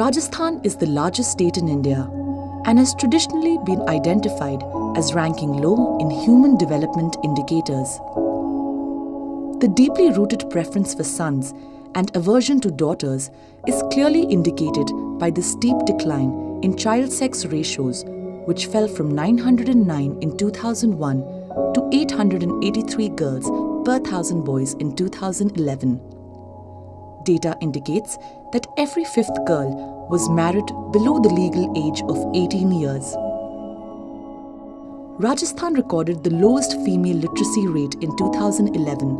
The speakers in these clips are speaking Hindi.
Rajasthan is the largest state in India and has traditionally been identified as ranking low in human development indicators. The deeply rooted preference for sons and aversion to daughters is clearly indicated by the steep decline in child sex ratios, which fell from 909 in 2001 to 883 girls per 1,000 boys in 2011. Data indicates that every fifth girl was married below the legal age of 18 years. Rajasthan recorded the lowest female literacy rate in 2011,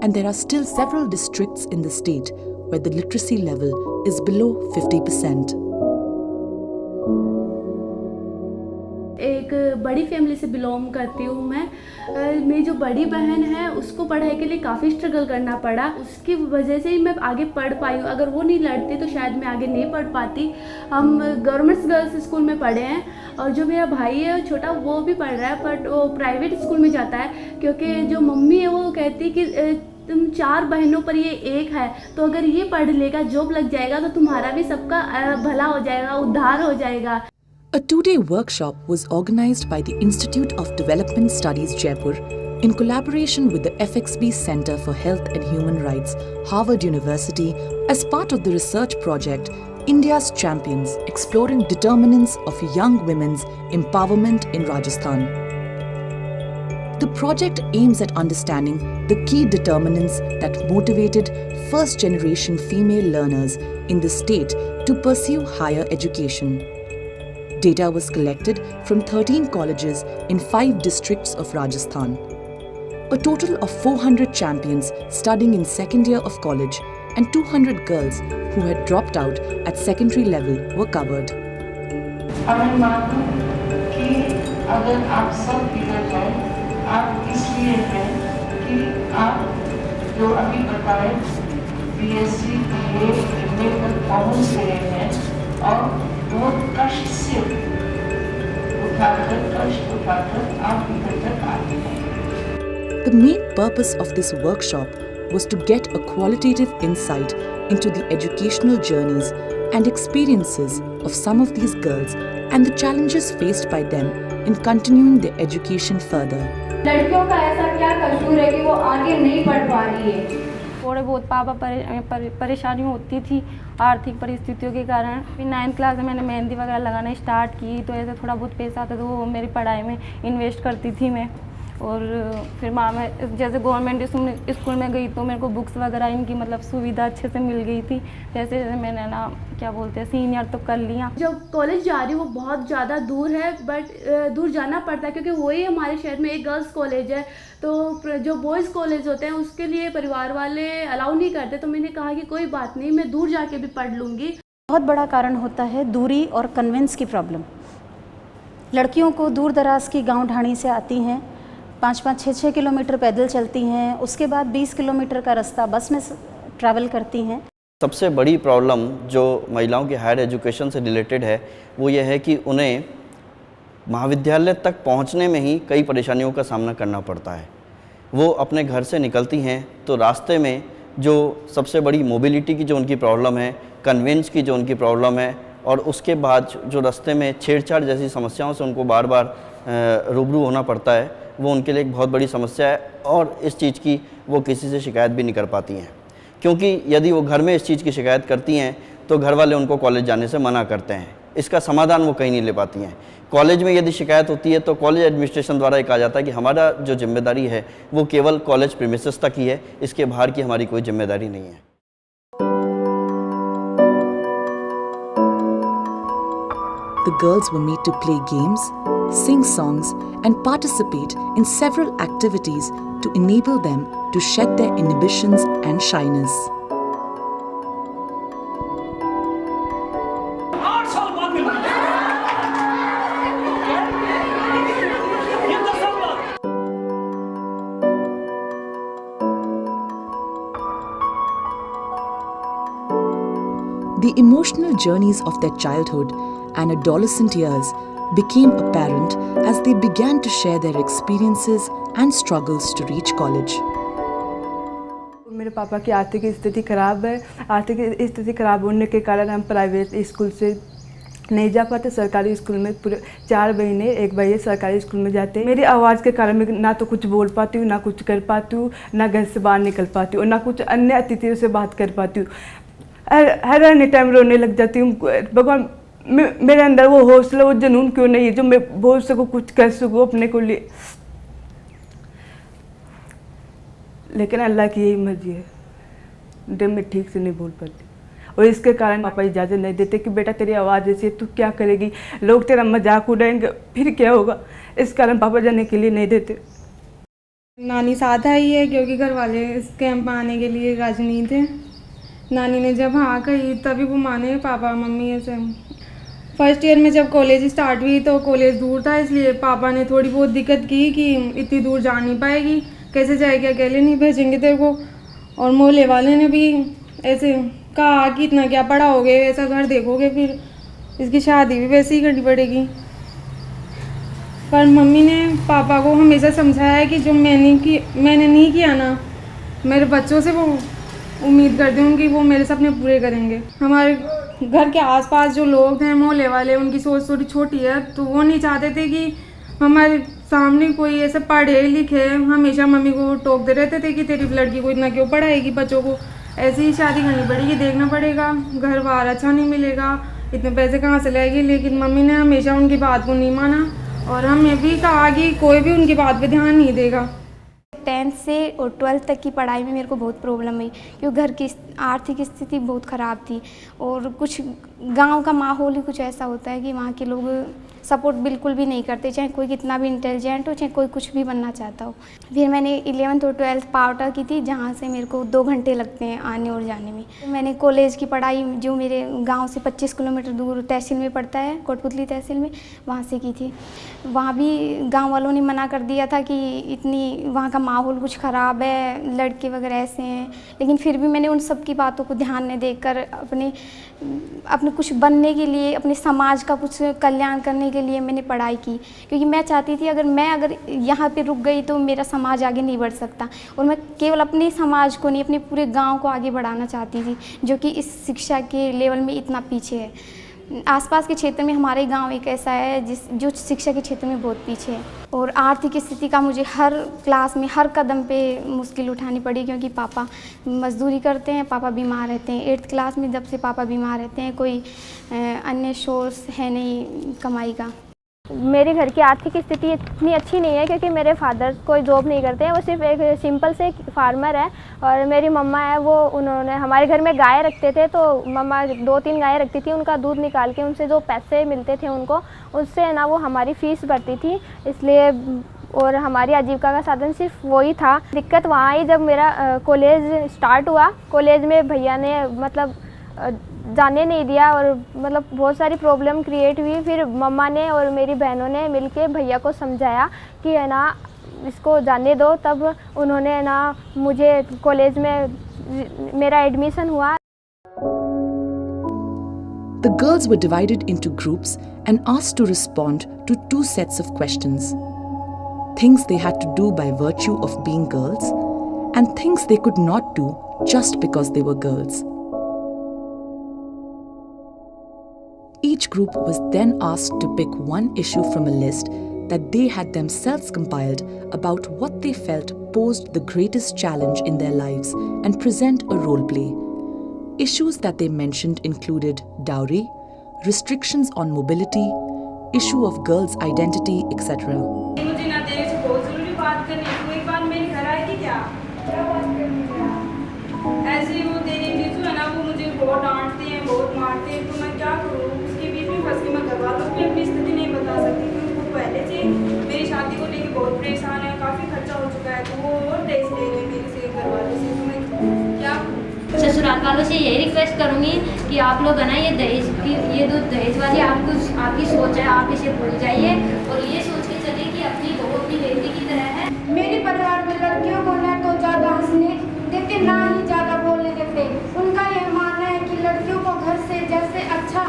and there are still several districts in the state where the literacy level is below 50%. एक बड़ी फैमिली से बिलोंग करती हूँ मैं। मेरी जो बड़ी बहन है उसको पढ़ाई के लिए काफ़ी स्ट्रगल करना पड़ा, उसकी वजह से ही मैं आगे पढ़ पाई हूँ। अगर वो नहीं लड़ती तो शायद मैं आगे नहीं पढ़ पाती। हम गवर्नमेंट गर्ल्स स्कूल में पढ़े हैं और जो मेरा भाई है छोटा वो भी पढ़ रहा है, बट वो प्राइवेट स्कूल में जाता है क्योंकि जो मम्मी है वो कहती कि तुम 4 बहनों पर ये एक है, तो अगर ये पढ़ लेगा जॉब लग जाएगा तो तुम्हारा भी सबका भला हो जाएगा, उद्धार हो जाएगा। A 2-day workshop was organized by the Institute of Development Studies, Jaipur, in collaboration with the FXB Center for Health and Human Rights, Harvard University, as part of the research project India's Champions, exploring determinants of young women's empowerment in Rajasthan. The project aims at understanding the key determinants that motivated first-generation female learners in the state to pursue higher education. Data was collected from 13 colleges in 5 districts of Rajasthan. A total of 400 champions studying in second year of college and 200 girls who had dropped out at secondary level were covered. हमें मालूम कि अगर आप सब इधर हैं, आप इसलिए हैं कि आप जो अभी बताए BSc BA MA तक पहुंच गए हैं और बहुत कष्ट से उठाकर आप इधर तक आए हैं। The main purpose of this workshop was to get a qualitative insight into the educational journeys and experiences of some of these girls and the challenges faced by them in continuing their education further. लड़कियों का ऐसा क्या कसूर है कि वो आगे नहीं बढ़ पा रही है? थोड़े बहुत पापा परेशानी होती थी आर्थिक परिस्थितियों के कारण। फिर 9th क्लास में मैंने मेहंदी वगैरह लगाना स्टार्ट की, तो ऐसे थोड़ा बहुत पैसा आता तो वो मेरी पढ़ाई में इन्वेस्ट करती थी मैं। और फिर मैं जैसे गवर्नमेंट स्कूल में गई तो मेरे को बुक्स वगैरह इनकी मतलब सुविधा अच्छे से मिल गई थी। जैसे जैसे मैंने ना क्या बोलते हैं सीनियर तो कर लिया। जब कॉलेज जा रही हूँ वो बहुत ज़्यादा दूर है, बट दूर जाना पड़ता है क्योंकि वही हमारे शहर में एक गर्ल्स कॉलेज है, तो जो बॉयज़ कॉलेज होते हैं उसके लिए परिवार वाले अलाउ नहीं करते। तो मैंने कहा कि कोई बात नहीं, मैं दूर जाके भी पढ़ लूँगी। बहुत बड़ा कारण होता है दूरी और कन्वेंस की प्रॉब्लम। लड़कियों को दूर दराज की गाँव ढाणी से आती हैं, 5-5, 6-6 किलोमीटर पैदल चलती हैं, उसके बाद 20 किलोमीटर का रास्ता बस में ट्रैवल करती हैं। सबसे बड़ी प्रॉब्लम जो महिलाओं की हायर एजुकेशन से रिलेटेड है वो ये है कि उन्हें महाविद्यालय तक पहुंचने में ही कई परेशानियों का सामना करना पड़ता है। वो अपने घर से निकलती हैं तो रास्ते में जो सबसे बड़ी मोबिलिटी की जो उनकी प्रॉब्लम है, कन्वेंस की जो उनकी प्रॉब्लम है, और उसके बाद जो रास्ते में छेड़छाड़ जैसी समस्याओं से उनको बार बार रूबरू होना पड़ता है, वो उनके लिए एक बहुत बड़ी समस्या है। और इस चीज़ की वो किसी से शिकायत भी नहीं कर पाती हैं, क्योंकि यदि वो घर में इस चीज़ की शिकायत करती हैं तो घर वाले उनको कॉलेज जाने से मना करते हैं। इसका समाधान वो कहीं नहीं ले पाती हैं। कॉलेज में यदि शिकायत होती है तो कॉलेज एडमिनिस्ट्रेशन द्वारा कहा जाता है कि हमारा जो जिम्मेदारी है वो केवल कॉलेज प्रीमिसेस तक ही है, इसके बाहर की हमारी कोई जिम्मेदारी नहीं है। The girls were made to play games, sing songs, and participate in several activities to enable them to shed their inhibitions and shyness. The emotional journeys of their childhood and adolescent years became apparent as they began to share their experiences and struggles to reach college. मेरे पापा की आर्थिक स्थिति खराब है। आर्थिक स्थिति खराब होने के कारण हम प्राइवेट स्कूल से नहीं जा पाते। सरकारी स्कूल में पूरे 4 महीने एक भैया सरकारी स्कूल में जाते हैं। मेरी आवाज़ के कारण मैं ना तो कुछ बोल पाती हूँ, ना कुछ कर पाती हूँ, ना घर से बाहर निकल पाती हूँ और ना कुछ अन्य अतिथियों से बात कर पाती हूँ। हर एनी टाइम रोने लग जाती हूँ। भगवान मेरे अंदर वो हौसला, वो जुनून क्यों नहीं है जो मैं बोल सकूँ, कुछ कर सकूँ अपने को लिए। लेकिन अल्लाह की यही मर्जी है, जब मैं ठीक से नहीं बोल पाती और इसके कारण पापा इजाज़त नहीं देते कि बेटा तेरी आवाज़ ऐसी है, तू क्या करेगी, लोग तेरा मजाक उड़ाएंगे, फिर क्या होगा। इस कारण पापा जाने के लिए नहीं देते। नानी साथ आई है क्योंकि घर वाले इस कैंप में आने के लिए राजी नहीं थे। नानी ने जब हाँ कही तभी वो माने पापा मम्मी ऐसे। फर्स्ट ईयर में जब कॉलेज स्टार्ट हुई तो कॉलेज दूर था, इसलिए पापा ने थोड़ी बहुत दिक्कत की कि इतनी दूर जा नहीं पाएगी, कैसे जाएगी, अकेले नहीं भेजेंगे तेरे को। और मोहल्ले वाले ने भी ऐसे कहा कि इतना क्या पढ़ाओगे, ऐसा घर देखोगे, फिर इसकी शादी भी वैसे ही करनी पड़ेगी। पर मम्मी ने पापा को हमेशा समझाया कि जो मैंने नहीं किया ना, मेरे बच्चों से वो उम्मीद करती हूँ कि वो मेरे सपने पूरे करेंगे। हमारे घर के आसपास जो लोग हैं मोहल्ले वाले, उनकी सोच थोड़ी छोटी है, तो वो नहीं चाहते थे कि हमारे सामने कोई ऐसे पढ़े लिखे। हमेशा मम्मी को टोकते रहते थे कि तेरी लड़की को इतना क्यों पढ़ाएगी, बच्चों को ऐसे ही शादी करनी पड़ेगी, देखना पड़ेगा, घर बार अच्छा नहीं मिलेगा, इतने पैसे कहाँ से लाएगी। लेकिन मम्मी ने हमेशा उनकी बात को नहीं माना और हमें भी कहा कि कोई भी उनकी बात पे ध्यान नहीं देगा। 10th से और 12th तक की पढ़ाई में मेरे को बहुत प्रॉब्लम हुई क्योंकि घर की आर्थिक स्थिति बहुत ख़राब थी और कुछ गांव का माहौल ही कुछ ऐसा होता है कि वहाँ के लोग सपोर्ट बिल्कुल भी नहीं करते, चाहे कोई कितना भी इंटेलिजेंट हो, चाहे कोई कुछ भी बनना चाहता हो। फिर मैंने 11th और 12th पावटा की थी, जहाँ से मेरे को 2 घंटे लगते हैं आने और जाने में। मैंने कॉलेज की पढ़ाई जो मेरे गांव से 25 किलोमीटर दूर तहसील में पड़ता है, कोटपुतली तहसील में, वहाँ से की थी। वहाँ भी गांव वालों ने मना कर दिया था कि इतनी वहाँ का माहौल कुछ ख़राब है, लड़के वगैरह ऐसे हैं। लेकिन फिर भी मैंने उन सब की बातों को ध्यान में देकर अपने कुछ बनने के लिए, अपने समाज का कुछ कल्याण करने के लिए मैंने पढ़ाई की, क्योंकि मैं चाहती थी अगर यहाँ पे रुक गई तो मेरा समाज आगे नहीं बढ़ सकता। और मैं केवल अपने समाज को नहीं, अपने पूरे गांव को आगे बढ़ाना चाहती थी, जो कि इस शिक्षा के लेवल में इतना पीछे है। आसपास के क्षेत्र में हमारे गांव एक ऐसा है जो शिक्षा के क्षेत्र में बहुत पीछे है। और आर्थिक स्थिति का मुझे हर क्लास में, हर कदम पे मुश्किल उठानी पड़ी, क्योंकि पापा मजदूरी करते हैं, पापा बीमार रहते हैं। 8th क्लास में जब से पापा बीमार रहते हैं, कोई अन्य सोर्स है नहीं कमाई का। मेरे घर की आर्थिक स्थिति इतनी अच्छी नहीं है क्योंकि मेरे फादर कोई जॉब नहीं करते हैं, वो सिर्फ एक सिंपल से फार्मर है। और मेरी मम्मा है, वो उन्होंने हमारे घर में गाय रखते थे, तो मम्मा 2-3 गाय रखती थी, उनका दूध निकाल के उनसे जो पैसे मिलते थे उनको, उससे ना वो हमारी फ़ीस भरती थी। इसलिए और हमारी आजीविका का साधन सिर्फ वही था। दिक्कत वहाँ आई जब मेरा कॉलेज स्टार्ट हुआ। कॉलेज में भैया ने मतलब जाने नहीं दिया और मतलब बहुत सारी प्रॉब्लम क्रिएट हुई। फिर मम्मा ने और मेरी बहनों ने मिलके भैया को समझाया कि है ना इसको जाने दो। तब उन्होंने ना मुझे कॉलेज में मेरा एडमिशन हुआ। The girls were divided into groups and asked to respond to 2 sets of questions. Things they had to do by virtue of being girls and things they could not do just because they were girls. Each group was then asked to pick one issue from a list that they had themselves compiled about what they felt posed the greatest challenge in their lives and present a role play. Issues that they mentioned included dowry, restrictions on mobility, issue of girls' identity, etc. मुझे ना तेरे से बहुत ज़रूरी बात करनी है। तू एक बार मेरे घर आएगी क्या? क्या बात करनी है? ऐसे ही वो तेरे बीच है ना, वो मुझे बहुत डांटते हैं, बहुत मारते हैं, तो मैं क्या करूँ? उसके बीच में फंस के मैं घर वालों को अपनी स्थिति नहीं बता सकती, क्योंकि वो पहले से मेरी शादी को लेकर बहुत परेशान है, काफ़ी खर्चा हो चुका है, तो वो और टेस्ट ले रहे हैं मेरे से, घर वालों से। तो मैं क्या ससुराल वालों से यही रिक्वेस्ट करूँगी कि आप लोग है ना ये जो दहेज वाली आपकी सोच है, आप इसे भूल जाइए और ये सोच के चलिए कि अपनी बहू अपनी बेटी की तरह है। मेरे परिवार में लड़कियों को न तो ज़्यादा हंसने देते, ना ही ज़्यादा बोलने देते। उनका यह मानना है कि लड़कियों को घर से जैसे अच्छा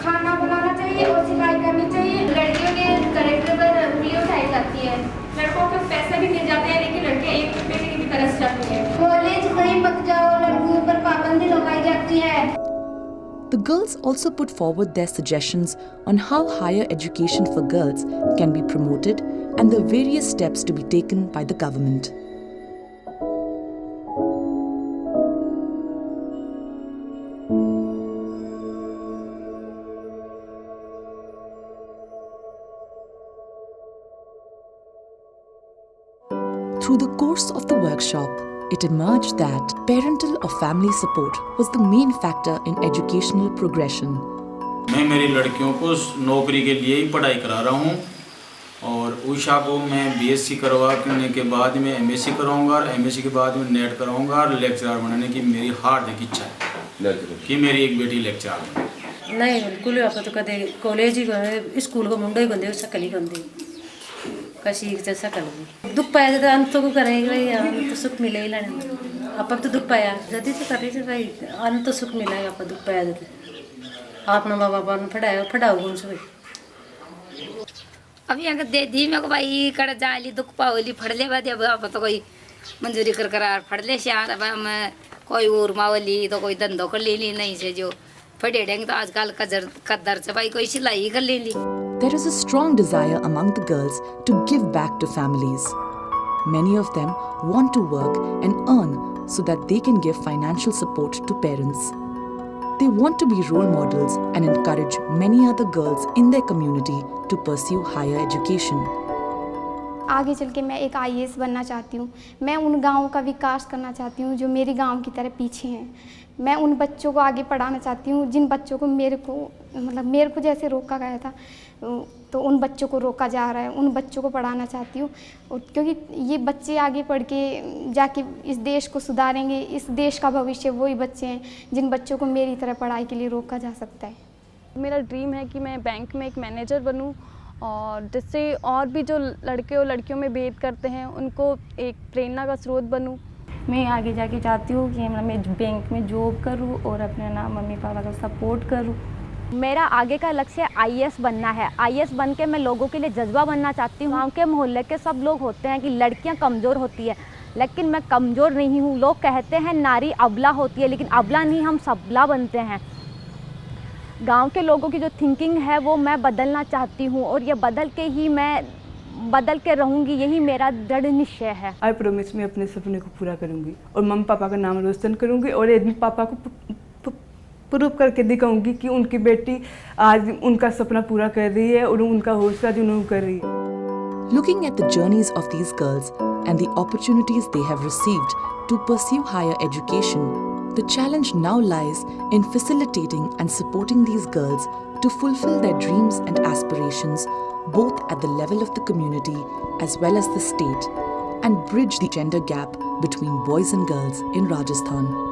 खाना बनाना चाहिए और सिलाई करनी चाहिए। लड़कियों के करेक्टर पर उंगली उठाई जाती है, लड़कों को पैसे भी मिल जाते हैं, लेकिन लड़के 1 रुपये की भी तरस जाती है। कॉलेज कहीं girls also put forward their suggestions on how higher education for girls can be promoted and the various steps to be taken by the government. Through the course of the workshop, it emerged that parental or family support was the main factor in educational progression. मैं मेरी लड़कियों को नौकरी के लिए ही पढ़ाई करा रहा हूँ और उषा को मैं बीएससी करवाने के बाद में एमएससी कराऊंगा और एमएससी के बाद में नेट कराऊंगा और लेक्चरर बनने की मेरी हार्दिक इच्छा है कि मेरी एक बेटी लेक्चरर बने। नहीं बिल्कुल आप तो कदे कॉलेज ही स्कूल को मुंडे गंदे सकल ही गंदे कसी जैसा कर दुख पाया तो अंत को करेंगे भाई अंत तो सुख मिले ही लेने आप तो दुख पाया जल्दी से कर रही भाई अंत तो सुख मिलेगा आप दुख पाया जाते आपने बाबा बाबा ने फटाओ कौन से भाई अभी अगर दे दी मेरे को भाई कर जाली दुख पावली फड़ले बाद अब तो कोई मंजूरी कर करार फड़ले से यार अब हम कोई और मावली तो कोई धंधो कर ले ली नहीं से जो फटे डेंगे तो आजकल कदर से भाई कोई सिलाई कर ले ली। There is a strong desire among the girls to give back to families. Many of them want to work and earn so that they can give financial support to parents. They want to be role models and encourage many other girls in their community to pursue higher education. आगे चल के मैं एक IAS बनना चाहती हूँ। मैं उन गाँवों का विकास करना चाहती हूँ जो मेरे गाँव की तरह पीछे हैं। मैं उन बच्चों को आगे पढ़ाना चाहती हूँ जिन बच्चों को मेरे को जैसे रोका गया था तो उन बच्चों को रोका जा रहा है, उन बच्चों को पढ़ाना चाहती हूँ क्योंकि ये बच्चे आगे पढ़ के जाके इस देश को सुधारेंगे। इस देश का भविष्य वही बच्चे हैं जिन बच्चों को मेरी तरह पढ़ाई के लिए रोका जा सकता है। मेरा ड्रीम है कि मैं बैंक में एक मैनेजर बनूं और जिससे और भी जो लड़के और लड़कियों में भेद करते हैं उनको एक प्रेरणा का स्रोत बनूं। मैं आगे जाके चाहती हूँ कि मैं बैंक में जॉब करूँ और अपने ना मम्मी पापा का सपोर्ट करूँ। मेरा आगे का लक्ष्य IAS बनना है। IAS बन के मैं लोगों के लिए जज्बा बनना चाहती हूँ। गाँव के मोहल्ले के सब लोग होते हैं कि लड़कियाँ कमज़ोर होती है, लेकिन मैं कमज़ोर नहीं हूँ। लोग कहते हैं नारी अबला होती है, लेकिन अबला नहीं, हम सबला बनते हैं। गांव के लोगों की जो थिंकिंग है वो मैं बदलना चाहती हूँ और ये बदल के रहूँगी, यही मेरा दृढ़ निश्चय है। आई प्रॉमिस मैं अपने सपने को पूरा करूँगी और मम्मी पापा का नाम रोशन करूँगी और एक दिन पापा को प्रूव करके दिखाऊंगी कि उनकी बेटी आज उनका सपना पूरा कर रही है और उनका हौसला जुनून कर रही है। Looking at the journeys of these girls and the opportunities they have received to pursue higher education, the challenge now lies in facilitating and supporting these girls to fulfill their dreams and aspirations both at the level of the community as well as the state and bridge the gender gap between boys and girls in Rajasthan.